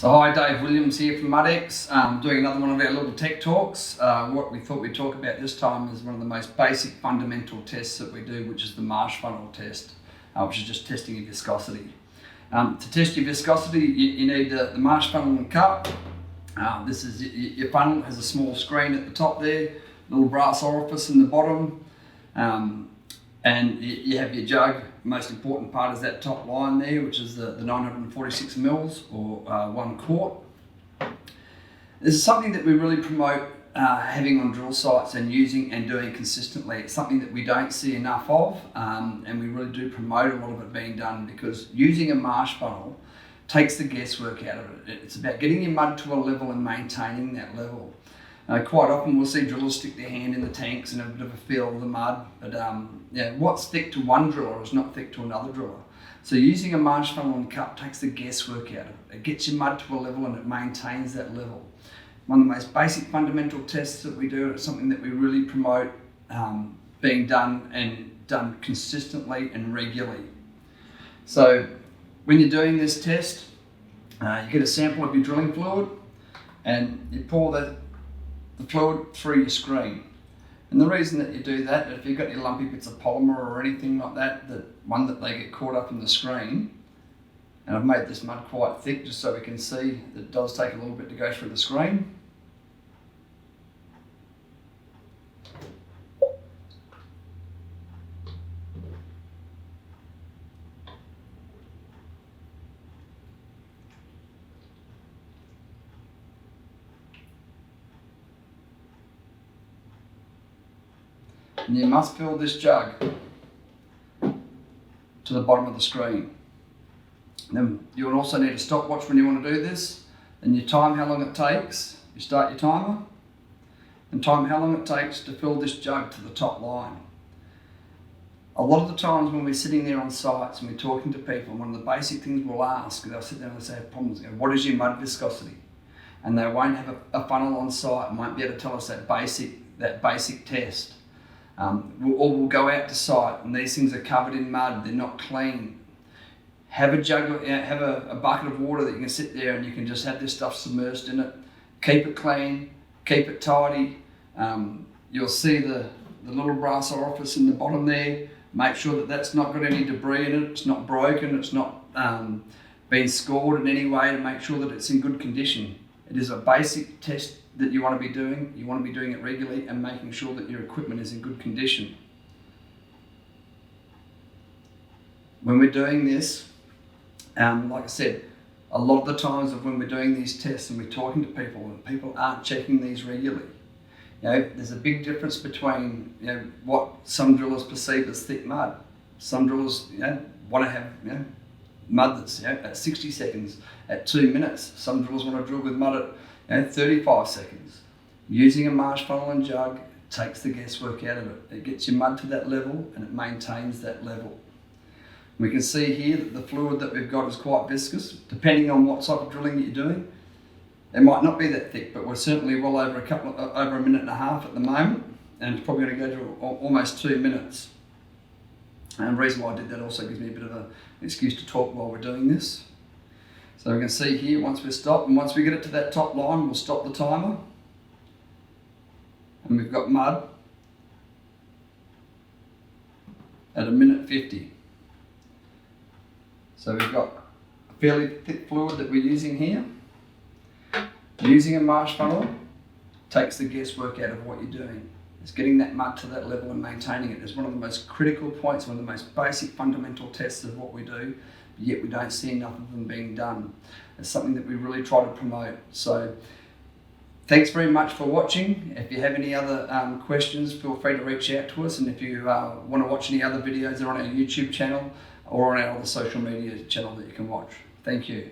So hi, Dave Williams here from MudX, doing another one of our little tech talks. What we thought we'd talk about this time is one of the most basic fundamental tests that we do, which is the marsh funnel test, which is just testing your viscosity. To test your viscosity, you need the marsh funnel and cup. This is your funnel, has a small screen at the top there, little brass orifice in the bottom, and you have your jug. Most important part is that top line there, which is the 946 mils or 1 quart. This is something that we really promote having on drill sites and using and doing consistently. It's something that we don't see enough of, and we really do promote a lot of it being done, because using a marsh funnel takes the guesswork out of it. It's about getting your mud to a level and maintaining that level. Quite often we'll see drillers stick their hand in the tanks and have a bit of a feel of the mud, but what's thick to one driller is not thick to another driller. So using a marsh funnel and cup takes the guesswork out of it. It gets your mud to a level and it maintains that level. One of the most basic fundamental tests that we do, it's something that we really promote being done, and done consistently and regularly. So when you're doing this test, you get a sample of your drilling fluid and you pour the fluid through your screen. And the reason that you do that, if you've got any lumpy bits of polymer or anything like that, that they get caught up in the screen, and I've made this mud quite thick just so we can see that it does take a little bit to go through the screen. And you must fill this jug to the bottom of the screen. Then you will also need a stopwatch when you want to do this. Then you time how long it takes. You start your timer and time how long it takes to fill this jug to the top line. A lot of the times when we're sitting there on sites and we're talking to people, one of the basic things we'll ask, they'll sit there and they'll have problems. What is your mud viscosity? And they won't have a funnel on site and won't be able to tell us that basic test. We'll go out to site and these things are covered in mud, they're not clean. Have a jug, have a bucket of water that you can sit there and you can just have this stuff submerged in it. Keep it clean, keep it tidy. You'll see the little brass orifice in the bottom there. Make sure that that's not got any debris in it, it's not broken, it's not been scored in any way, to make sure that it's in good condition. It is a basic test that you want to be doing. You want to be doing it regularly and making sure that your equipment is in good condition. When we're doing this, like I said, a lot of the times when we're doing these tests and we're talking to people and people aren't checking these regularly, there's a big difference between what some drillers perceive as thick mud. Some drillers want to have mud that's at 60 seconds, at 2 minutes. Some drillers want to drill with mud at 35 seconds. Using a marsh funnel and jug takes the guesswork out of it. It gets your mud to that level and it maintains that level. We can see here that the fluid that we've got is quite viscous. Depending on what type of drilling that you're doing, it might not be that thick, but we're certainly well over over a minute and a half at the moment, and it's probably going to go to almost 2 minutes. And the reason why I did that also gives me a bit of an excuse to talk while we're doing this. So we can see here, once we stop, and once we get it to that top line, we'll stop the timer. And we've got mud at 1:50. So we've got a fairly thick fluid that we're using here. Using a marsh funnel takes the guesswork out of what you're doing. It's getting that mud to that level and maintaining it. It's one of the most critical points, one of the most basic fundamental tests of what we do, but yet we don't see enough of them being done. It's something that we really try to promote. So thanks very much for watching. If you have any other questions, feel free to reach out to us. And if you want to watch any other videos, they're on our YouTube channel or on our other social media channel that you can watch. Thank you.